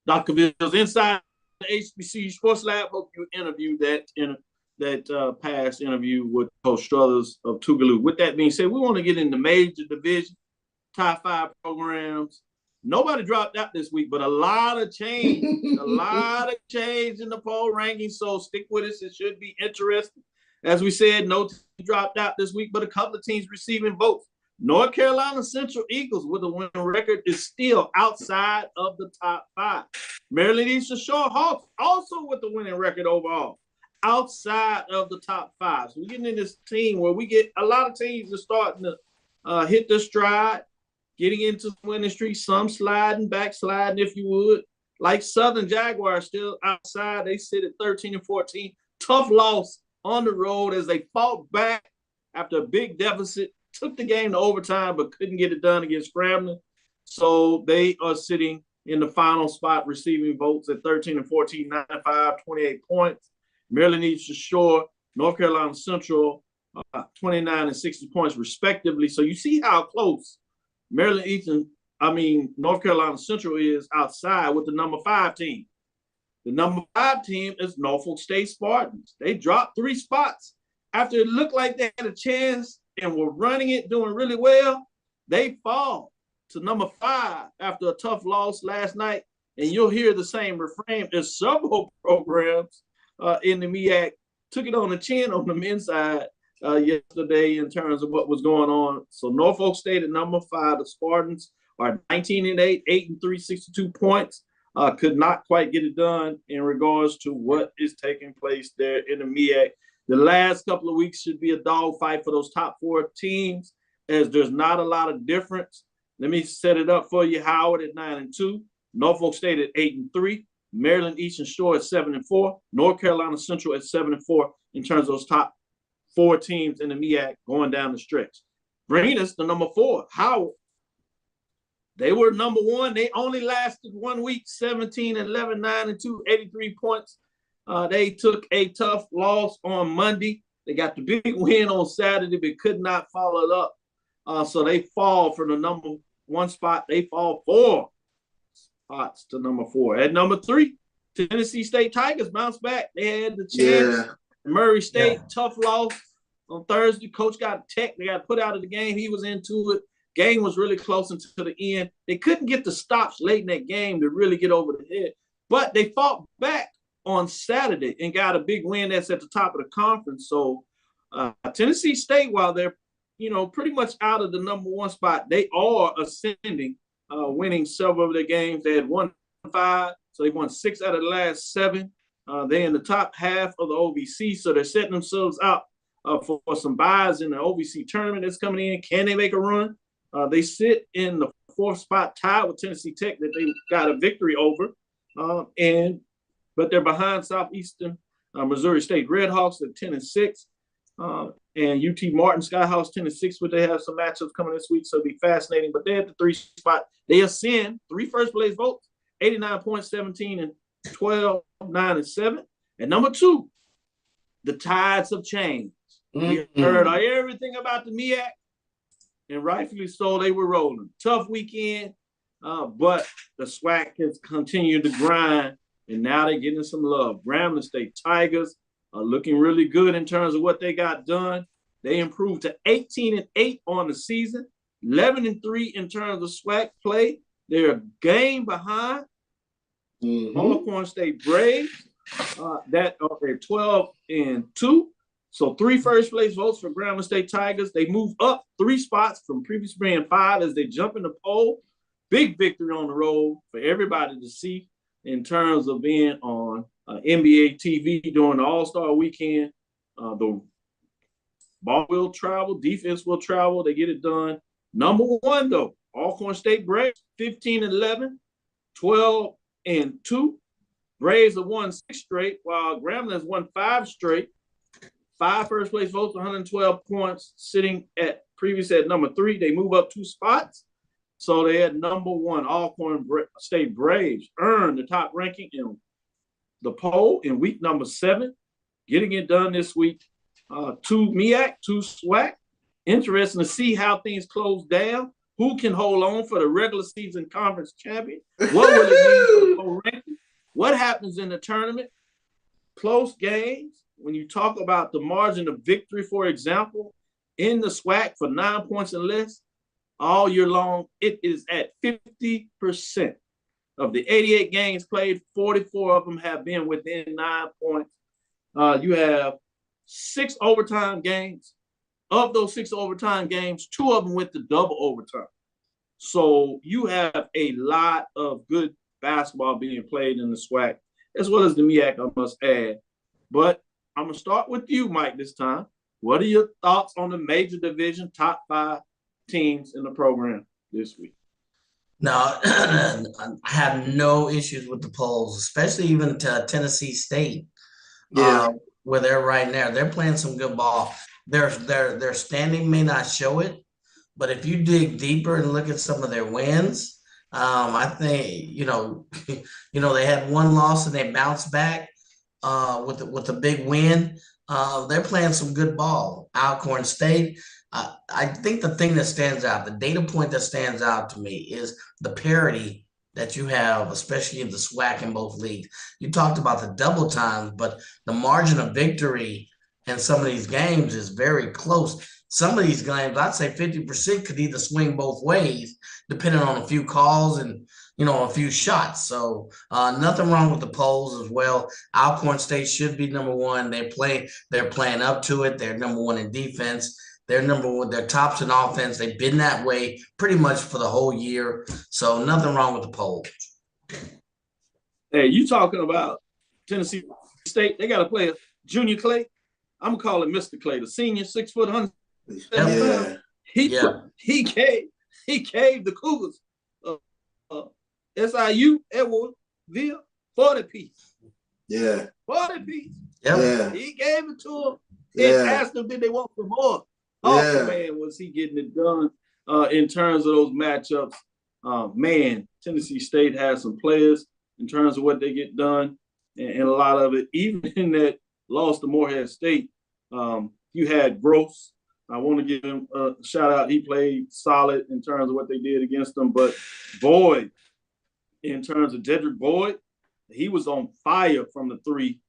Dr. Cavill's inside the HBCU Sports Lab. Hope you interviewed that past interview with Coach Struthers of Tougaloo. With that being said, we want to get into major division, top 5 programs. Nobody dropped out this week, but a lot of change. A lot of change in the poll ranking. So stick with us. It should be interesting. As we said, no team dropped out this week, but a couple of teams receiving votes. North Carolina Central Eagles with a winning record is still outside of the top 5. Maryland Eastern Shore Hawks also with a winning record overall, outside of the top 5. So we're getting in this team where we get a lot of teams are starting to hit their stride, getting into the winning streak, some sliding, backsliding, if you would. Like Southern Jaguars still outside. They sit at 13-14. Tough loss on the road as they fought back after a big deficit. Took the game to overtime, but couldn't get it done against Grambling. So they are sitting in the final spot, receiving votes at 13-14, 95, 28 points. Maryland Eastern Shore, North Carolina Central, 29 and 60 points respectively. So you see how close North Carolina Central is outside with the number 5 team. The number 5 team is Norfolk State Spartans. They dropped 3 spots after it looked like they had a chance and were running it, doing really well. They fall to number 5 after a tough loss last night. And you'll hear the same refrain. There's several programs in the MEAC took it on the chin on the men's side yesterday in terms of what was going on. So Norfolk State at number 5. The Spartans are 19-8, 8-3, 62 points. Could not quite get it done in regards to what is taking place there in the MEAC. The last couple of weeks should be a dogfight for those top 4 teams, as there's not a lot of difference. Let me set it up for you. Howard at 9-2, Norfolk State at 8-3, Maryland Eastern Shore at 7-4, North Carolina Central at 7-4 in terms of those top 4 teams in the MEAC going down the stretch. Bringing us to number 4, Howard. They were number 1. They only lasted 1 week, 17-11, 9-2, 83 points. They took a tough loss on Monday. They got the big win on Saturday, but could not follow it up. So they fall from the number 1 spot. They fall 4 spots to number 4. At number 3, Tennessee State Tigers bounced back. They had the chance. Yeah. Murray State, tough loss on Thursday. Coach got tech. They got put out of the game. He was into it. Game was really close until the end. They couldn't get the stops late in that game to really get over the head. But they fought back on Saturday and got a big win that's at the top of the conference. So Tennessee State, while they're, pretty much out of the number 1 spot, they are ascending, winning several of their games. They had won 5, so they won 6 out of the last 7. They're in the top half of the OVC, so they're setting themselves out for some buys in the OVC tournament that's coming in. Can they make a run? They sit in the 4th spot, tied with Tennessee Tech that they got a victory over, but they're behind Southeastern Missouri State Redhawks at 10-6, and UT Martin Skyhawks 10-6, but they have some matchups coming this week, so it'll be fascinating. But they're at the 3 spot. They ascend 3 first-place votes, 89 points, 17 and 12, 9 and 7. And number 2, the tides have changed. We heard everything about the MEAC, and rightfully so, they were rolling. Tough weekend, but the SWAC has continued to grind, and now they're getting some love. Grambling State Tigers are looking really good in terms of what they got done. They improved to 18-8 on the season, 11-3 in terms of SWAC play. They're a game behind Alcorn State Braves that are at 12-2. So 3 first-place votes for Grambling State Tigers. They move up 3 spots from previous being 5 as they jump in the poll. Big victory on the road for everybody to see in terms of being on NBA TV during the All-Star weekend. The ball will travel, defense will travel. They get it done. Number 1, though, Alcorn State Braves, 15-11, 12-2. Braves have won 6 straight, while Grambling has won 5 straight. 5 first-place votes, 112 points, sitting at previous at number 3. They move up 2 spots. So they had number 1, Alcorn State Braves, earned the top ranking in the poll in week number 7, getting it done this week. 2 MEAC, 2 SWAC. Interesting to see how things close down. Who can hold on for the regular season conference champion? What will it mean for the ranking? What happens in the tournament? Close games. When you talk about the margin of victory, for example, in the SWAC for 9 points and less, all year long, it is at 50%. Of the 88 games played, 44 of them have been within 9 points. You have 6 overtime games. Of those 6 overtime games, 2 of them went to double overtime. So you have a lot of good basketball being played in the SWAC, as well as the MEAC, I must add. But I'm going to start with you, Mike, this time. What are your thoughts on the major division top 5 teams in the program this week? No, I have no issues with the polls, especially even to Tennessee State, where they're right now. They're playing some good ball. Their standing may not show it, but if you dig deeper and look at some of their wins, I think they had 1 loss and they bounced back with a big win. They're playing some good ball. Alcorn State. I think the thing that stands out, the data point that stands out to me, is the parity that you have, especially in the SWAC in both leagues. You talked about the double times, but the margin of victory in some of these games is very close. Some of these games, I'd say 50% could either swing both ways, depending on a few calls and a few shots. So nothing wrong with the polls as well. Alcorn State should be number 1. They're playing up to it. They're number 1 in defense. They're number 1. They're tops in offense. They've been that way pretty much for the whole year. So nothing wrong with the polls. Hey, you talking about Tennessee State? They got to play a Junior Clay. I'm gonna call it Mr. Clay, the senior, 6 foot 100. He caved the Cougars. SIU Edwardsville 40 piece. 40 piece. He gave it to them. He asked them, did they want some more? Oh man, was he getting it done in terms of those matchups? Man, Tennessee State has some players in terms of what they get done, and a lot of it, even in that loss to Morehead State, You had Gross. I want to give him a shout out. He played solid in terms of what they did against them. But Boyd, in terms of Jedrick Boyd, he was on fire from the three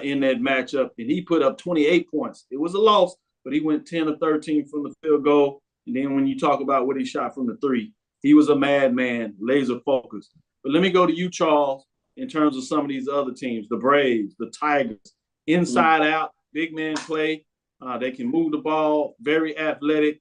in that matchup, and he put up 28 points. It was a loss, but he went 10 of 13 from the field goal. And then when you talk about what he shot from the three, he was a madman, laser focused. But let me go to you, Charles, in terms of some of these other teams, the Braves, the Tigers, inside out, big man play. They can move the ball, very athletic.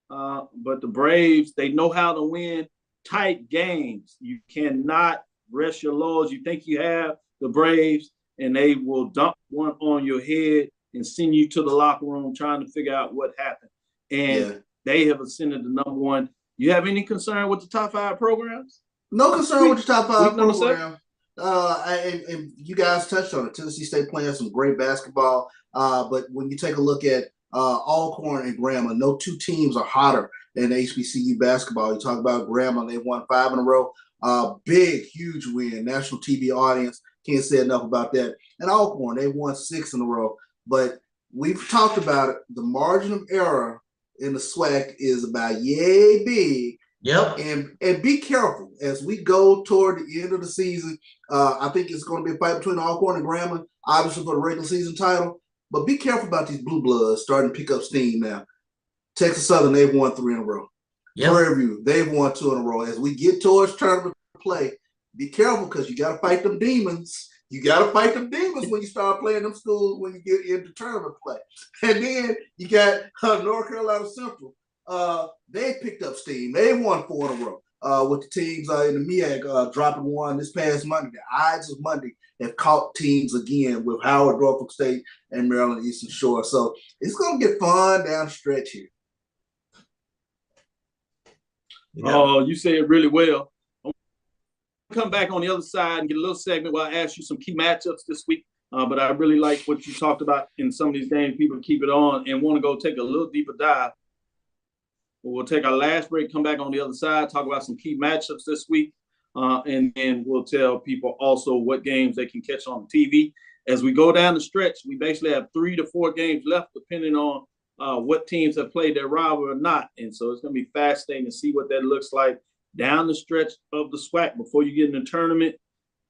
But the Braves, they know how to win tight games. You cannot rest your laurels. You think you have the Braves, and they will dump one on your head and send you to the locker room trying to figure out what happened. And they have ascended to number one. You have any concern with the top five programs? No concern with the top five program. And you guys touched on it. Tennessee State playing some great basketball. But when you take a look at Alcorn and Grambling, no two teams are hotter than HBCU basketball. You talk about Grambling, they won 5 in a row. Big, huge win. National TV audience. Can't say enough about that. And Alcorn, they won 6 in a row. But we've talked about it. The margin of error in the SWAC is about yay big. Yep. And be careful as we go toward the end of the season. I think it's going to be a fight between Alcorn and Grambling, obviously for the regular season title. But be careful about these blue bloods starting to pick up steam now. Texas Southern, they've won 3 in a row. Yep. Prairie View, they've won 2 in a row. As we get towards tournament play, be careful because you got to fight them demons. You got to fight them demons when you start playing them schools when you get into tournament play. And then you got North Carolina Central. They picked up steam. They won 4 in a row with the teams in the MEAC dropping 1 this past Monday. The Ides of Monday have caught teams again with Howard, Norfolk State, and Maryland Eastern Shore. So it's going to get fun down the stretch here. Oh, you say it really well. Come back on the other side and get a little segment where I ask you some key matchups this week. But I really like what you talked about in some of these games. People keep it on and want to go take a little deeper dive. But we'll take our last break, come back on the other side, talk about some key matchups this week. And then we'll tell people also what games they can catch on TV. As we go down the stretch, we basically have 3 to 4 games left, depending on what teams have played their rival or not. And so it's going to be fascinating to see what that looks like down the stretch of the SWAC before you get in the tournament.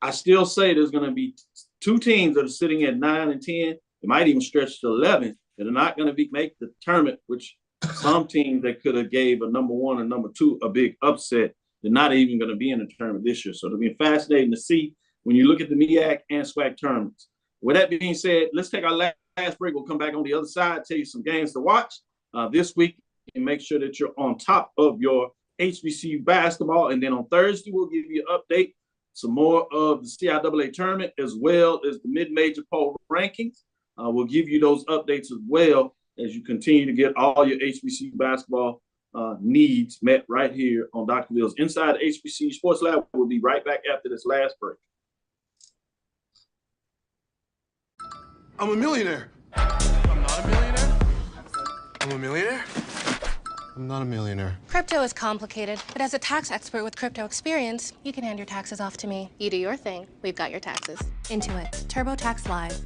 I still say there's going to be 2 teams that are sitting at 9 and 10. It might even stretch to 11 that are not going to make the tournament, which some teams that could have gave a number 1 and number 2 a big upset. They're not even going to be in the tournament this year. So it'll be fascinating to see when you look at the MEAC and SWAC tournaments. With that being said, let's take our last break. We'll come back on the other side, tell you some games to watch this week, and make sure that you're on top of your HBCU basketball. And then on Thursday, we'll give you an update, some more of the CIAA tournament, as well as the mid-major poll rankings. We'll give you those updates as well as you continue to get all your HBCU basketball needs met right here on Dr. Bill's Inside HBCU Sports Lab. We'll be right back after this last break. I'm a millionaire. I'm not a millionaire. I'm a millionaire. I'm not a millionaire. Crypto is complicated, but as a tax expert with crypto experience, you can hand your taxes off to me. You do your thing, we've got your taxes. Intuit, TurboTax Live.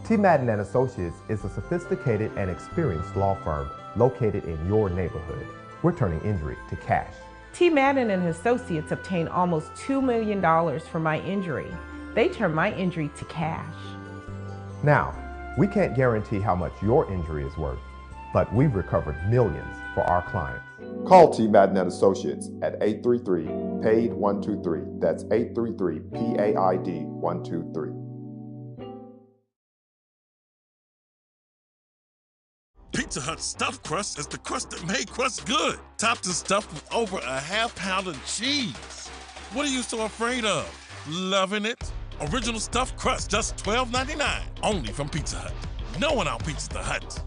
T. Madden & Associates is a sophisticated and experienced law firm located in your neighborhood. We're turning injury to cash. T. Madden and Associates obtained almost $2 million for my injury. They turned my injury to cash. Now, we can't guarantee how much your injury is worth, but we've recovered millions for our clients. Call T. Madden & Associates at 833-PAID-123. That's 833-PAID-123. Pizza Hut stuffed crust is the crust that made crust good. Topped and stuffed with over a half pound of cheese. What are you so afraid of? Loving it? Original stuffed crust, just $12.99. Only from Pizza Hut. No one out Pizza Hut.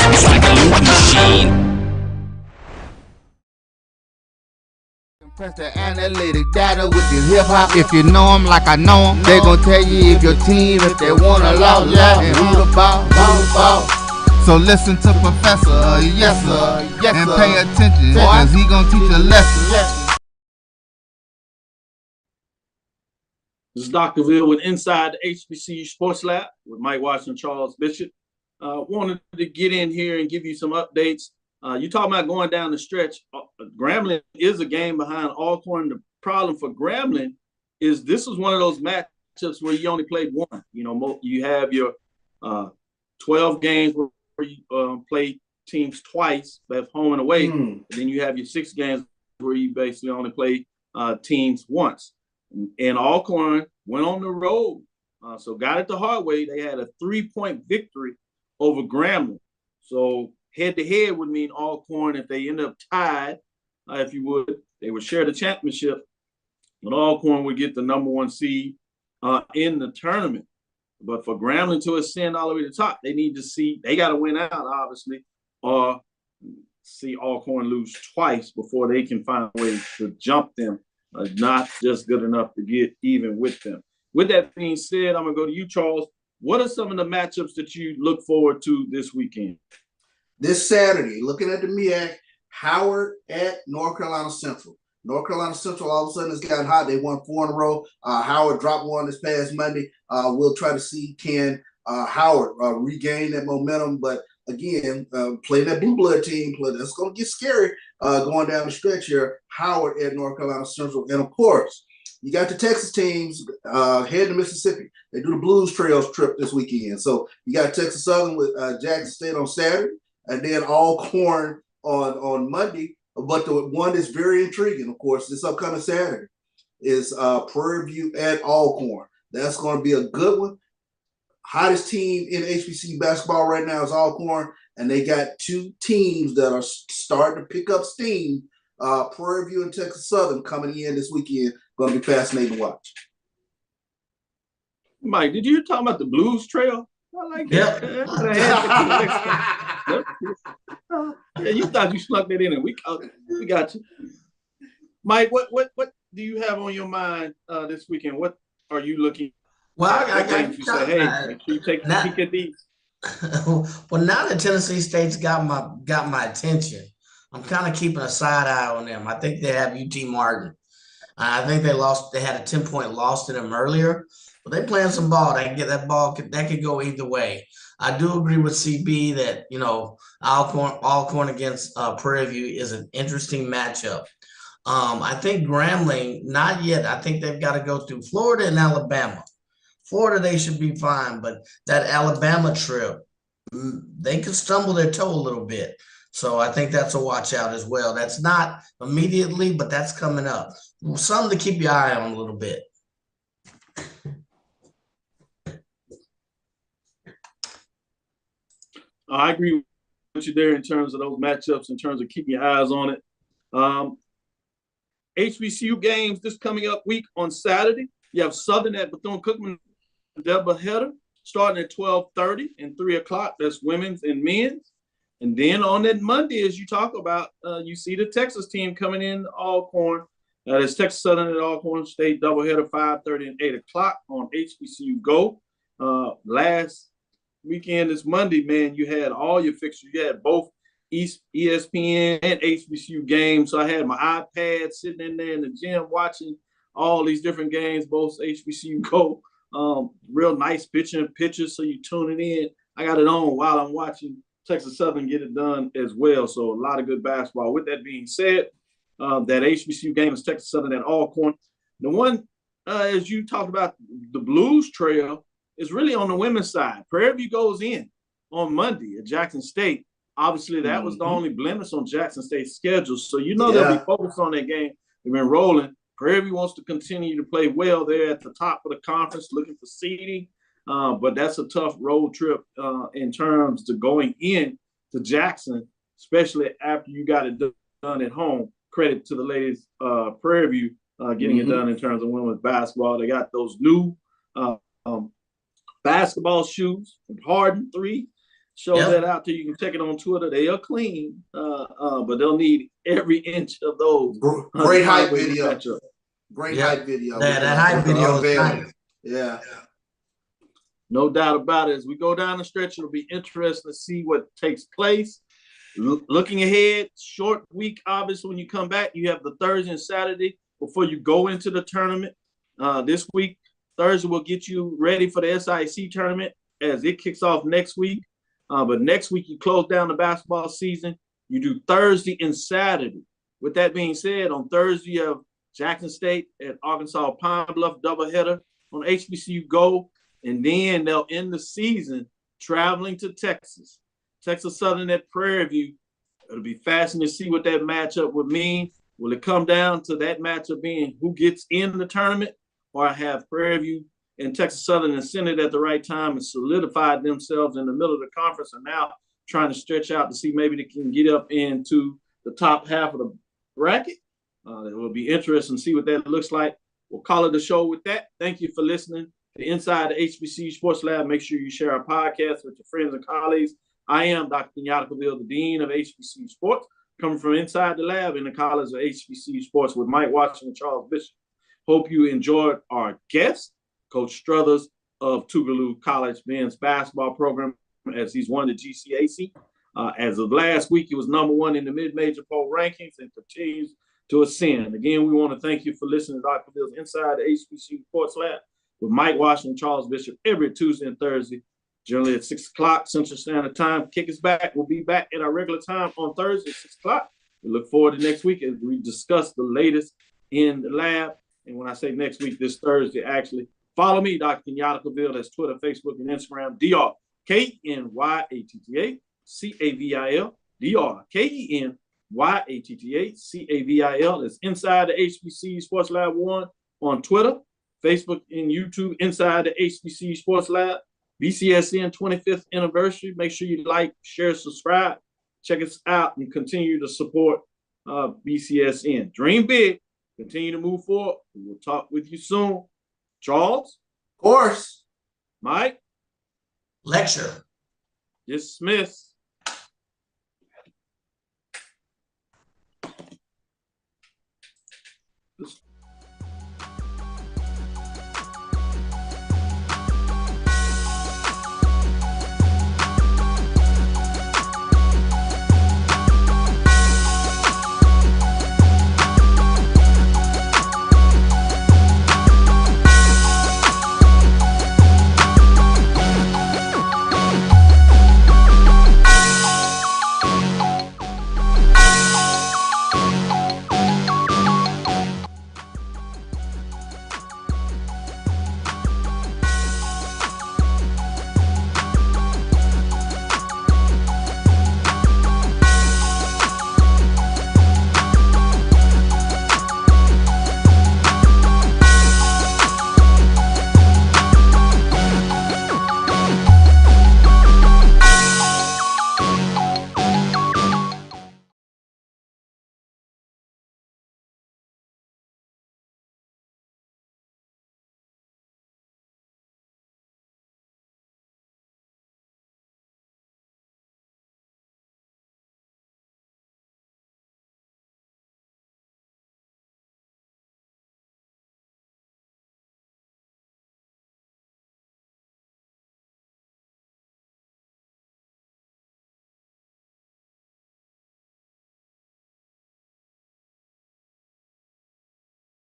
It's like a loop machine. Press the analytic data with your hip hop. If you know them like I know them, they gon' tell you if your team, if they wanna law, and who the ball. So listen to Professor, yes sir, and pay attention, cause he gon' teach a lesson. This is Dr. Ville with Inside the HBCU Sports Lab with Mike Washington, Charles Bishop. Wanted to get in here and give you some updates. You talking about going down the stretch. Grambling is a game behind Alcorn. The problem for Grambling is this is one of those matchups where you only played one. You know, you have your 12 games where you play teams twice, that's home and away. And then you have your 6 games where you basically only play teams once. And Alcorn went on the road, so got it the hard way. They had a 3-point victory over Grambling. So head-to-head would mean Alcorn, if they end up tied, if you would, they would share the championship, but Alcorn would get the number 1 seed in the tournament. But for Grambling to ascend all the way to the top, they need to see, they got to win out, obviously, or see Alcorn lose twice before they can find a way to jump them. Not just good enough to get even with them. With that being said, I'm going to go to you, Charles. What are some of the matchups that you look forward to this weekend? This Saturday, looking at the MEAC, Howard at North Carolina Central. North Carolina Central all of a sudden has gotten hot. They won 4 in a row. Howard dropped 1 this past Monday. We'll try to see can Howard regain that momentum. But again, playing that blue blood team, that's going to get scary going down the stretch here. Howard at North Carolina Central. And of course, you got the Texas teams heading to Mississippi. They do the Blues Trails trip this weekend. So you got Texas Southern with Jackson State on Saturday, and then Alcorn on Monday. But the one that's very intriguing, of course, this upcoming Saturday is Prairie View at Alcorn. That's going to be a good one. Hottest team in HBCU basketball right now is Alcorn, and they got 2 teams that are starting to pick up steam. Prairie View and Texas Southern coming in this weekend. Going to be fascinating to watch. Mike, did you talk about the Blues Trail? I like that. Yeah, you thought you snuck that in, and we got you. Mike, what do you have on your mind this weekend? What are you looking? Well, I you say, hey, make sure you take a peek at these. Well, now that Tennessee State's got my attention, I'm kind of keeping a side eye on them. I think they have UT Martin. I think they had a 10-point loss to them earlier, but they playing some ball. They can get that ball. That could go either way. I do agree with CB that, you know, Alcorn against Prairie View is an interesting matchup. I think Grambling, not yet. I think they've got to go through Florida and Alabama. Florida, they should be fine, but that Alabama trip, they could stumble their toe a little bit. So I think that's a watch out as well. That's not immediately, but that's coming up. Something to keep your eye on a little bit. I agree with you there in terms of those matchups, in terms of keeping your eyes on it. HBCU games this coming up week on Saturday. You have Southern at Bethune-Cookman doubleheader starting at 12:30 and 3 o'clock. That's women's and men's. And then on that Monday, as you talk about, you see the Texas team coming in Alcorn. There's Texas Southern at Alcorn State doubleheader 5:30 and 8 o'clock on HBCU Go. Last weekend, this Monday, man, you had all your fixtures. You had both ESPN and HBCU games. So I had my iPad sitting in there in the gym watching all these different games, both HBCU Go. Real nice pictures, so you tune it in. I got it on while I'm watching Texas Southern get it done as well. So a lot of good basketball. With that being said, that HBCU game is Texas Southern at Alcorn. The one, as you talked about, the Blues Trail is really on the women's side. Prairie View goes in on Monday at Jackson State. Obviously, that was the only blemish on Jackson State's schedule. So you know they'll be focused on that game. They've been rolling. Prairie View wants to continue to play well. They're at the top of the conference looking for seeding. But that's a tough road trip in terms of going in to Jackson, especially after you got it done at home. Credit to the ladies, Prairie View, getting it done in terms of women's basketball. They got those new basketball shoes, Harden 3. Show that out there. You can check it on Twitter. They are clean, but they'll need every inch of those. Great hype video. Great hype video. That hype video is nice. Yeah. No doubt about it. As we go down the stretch, it'll be interesting to see what takes place. Looking ahead, short week, obviously, when you come back, you have the Thursday and Saturday before you go into the tournament. This week, Thursday will get you ready for the SIC tournament as it kicks off next week. But next week, you close down the basketball season. You do Thursday and Saturday. With that being said, on Thursday, you have Jackson State at Arkansas Pine Bluff doubleheader on HBCU Go. And then they'll end the season traveling to Texas. Texas Southern at Prairie View. It'll be fascinating to see what that matchup would mean. Will it come down to that matchup being who gets in the tournament, or have Prairie View and Texas Southern ascended at the right time and solidified themselves in the middle of the conference and now trying to stretch out to see maybe they can get up into the top half of the bracket? It will be interesting to see what that looks like. We'll call it a show with that. Thank you for listening to Inside the HBCU Sports Lab. Make sure you share our podcast with your friends and colleagues. I am Dr. Kenyatta, the Dean of HBCU Sports, coming from inside the lab in the College of HBCU Sports with Mike Washington and Charles Bishop. Hope you enjoyed our guest, Coach Struthers of Tougaloo College men's basketball program, as he's won the GCAC. As of last week, he was #1 in the mid-major poll rankings and continues to ascend. Again, we want to thank you for listening to Dr. Bill's Inside the HBCU Sports Lab with Mike Washington and Charles Bishop every Tuesday and Thursday, generally at 6 o'clock Central Standard Time. Kick us back. We'll be back at our regular time on Thursday at 6 o'clock. We look forward to next week as we discuss the latest in the lab. And when I say next week, this Thursday, actually, follow me, Dr. Kenyatta Cavil. That's Twitter, Facebook, and Instagram. DrKenyatta DrKenyatta. That's Inside the HBCU Sports Lab 1 on Twitter, Facebook, and YouTube. Inside the HBCU Sports Lab. BCSN 25th anniversary. Make sure you like, share, subscribe. Check us out and continue to support BCSN. Dream big. Continue to move forward. We'll talk with you soon. Charles? Of course. Mike? Lecture. Dismiss.